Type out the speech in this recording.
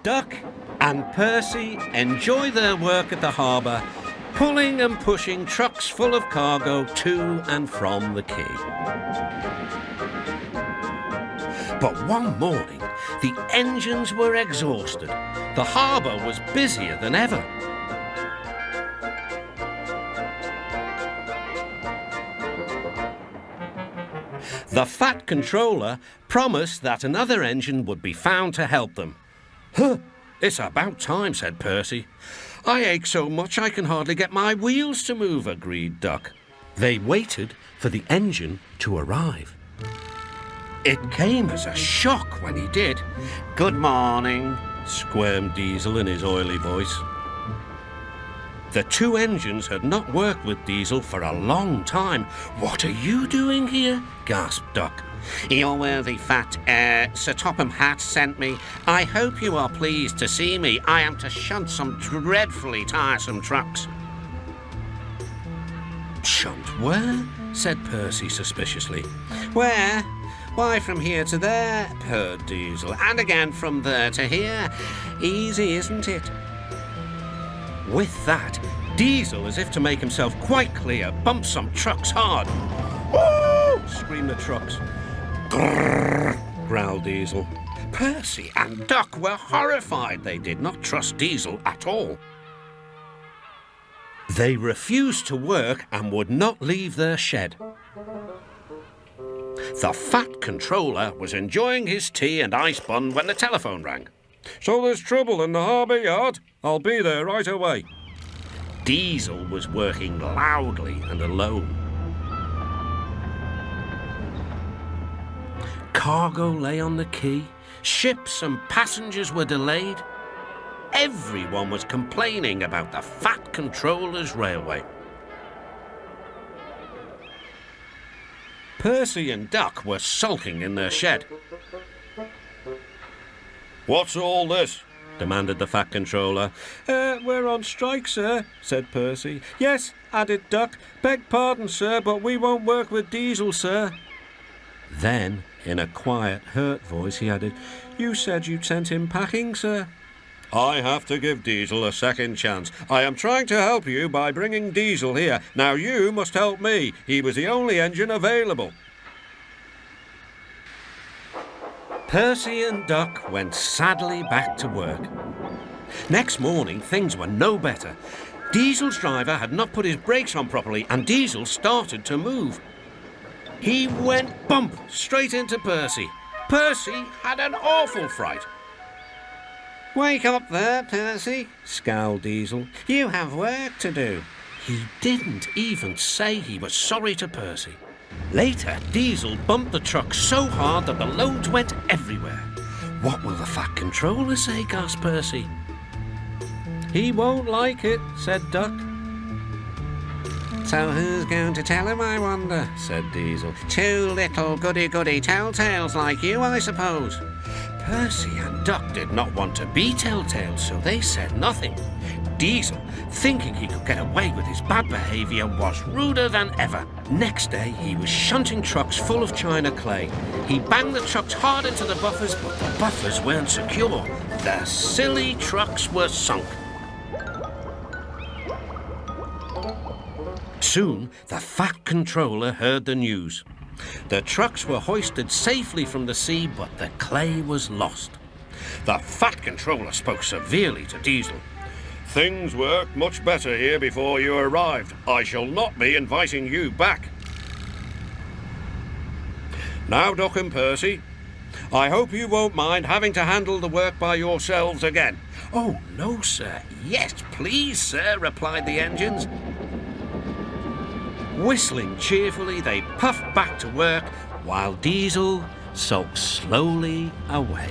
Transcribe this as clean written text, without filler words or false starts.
Duck and Percy enjoy their work at the harbour, pulling and pushing trucks full of cargo to and from the quay. But one morning, the engines were exhausted. The harbour was busier than ever. The Fat Controller promised that another engine would be found to help them. "Huh, it's about time," said Percy. "I ache so much I can hardly get my wheels to move," agreed Duck. They waited for the engine to arrive. It came as a shock when he did. "Good morning," squirmed Diesel in his oily voice. The two engines had not worked with Diesel for a long time. "What are you doing here?" gasped Duck. "Your worthy fat, Sir Topham Hatt sent me. I hope you are pleased to see me. I am to shunt some dreadfully tiresome trucks." "Shunt where?" said Percy suspiciously. "Where? Why, from here to there," purred Diesel, "and again from there to here. Easy, isn't it?" With that, Diesel, as if to make himself quite clear, bumped some trucks hard. "Woo!" screamed the trucks. "Grrr!" growled Diesel. Percy and Duck were horrified. They did not trust Diesel at all. They refused to work and would not leave their shed. The Fat Controller was enjoying his tea and ice bun when the telephone rang. "So there's trouble in the harbour yard? I'll be there right away." Diesel was working loudly and alone. Cargo lay on the quay. Ships and passengers were delayed. Everyone was complaining about the Fat Controller's railway. Percy and Duck were sulking in their shed. "What's all this?" demanded the Fat Controller. We're on strike, sir," said Percy. "Yes," added Duck. "Beg pardon, sir, but we won't work with Diesel, sir." Then, in a quiet, hurt voice, he added, "You said you'd sent him packing, sir." "I have to give Diesel a second chance. I am trying to help you by bringing Diesel here. Now you must help me. He was the only engine available." Percy and Duck went sadly back to work. Next morning, things were no better. Diesel's driver had not put his brakes on properly, and Diesel started to move. He went bump straight into Percy. Percy had an awful fright. "Wake up there, Percy," scowled Diesel. "You have work to do." He didn't even say he was sorry to Percy. Later, Diesel bumped the truck so hard that the loads went everywhere. "What will the Fat Controller say?" gasped Percy. "He won't like it," said Duck. "So who's going to tell him, I wonder?" said Diesel. "Two little goody-goody telltales like you, I suppose." Percy and Duck did not want to be telltales, so they said nothing. Diesel, thinking he could get away with his bad behaviour, was ruder than ever. Next day, he was shunting trucks full of china clay. He banged the trucks hard into the buffers, but the buffers weren't secure. The silly trucks were sunk. Soon, the Fat Controller heard the news. The trucks were hoisted safely from the sea, but the clay was lost. The Fat Controller spoke severely to Diesel. "Things worked much better here before you arrived. I shall not be inviting you back. Now, Duck and Percy, I hope you won't mind having to handle the work by yourselves again." "Oh, no, sir. Yes, please, sir," replied the engines. Whistling cheerfully, they puffed back to work while Diesel sulked slowly away.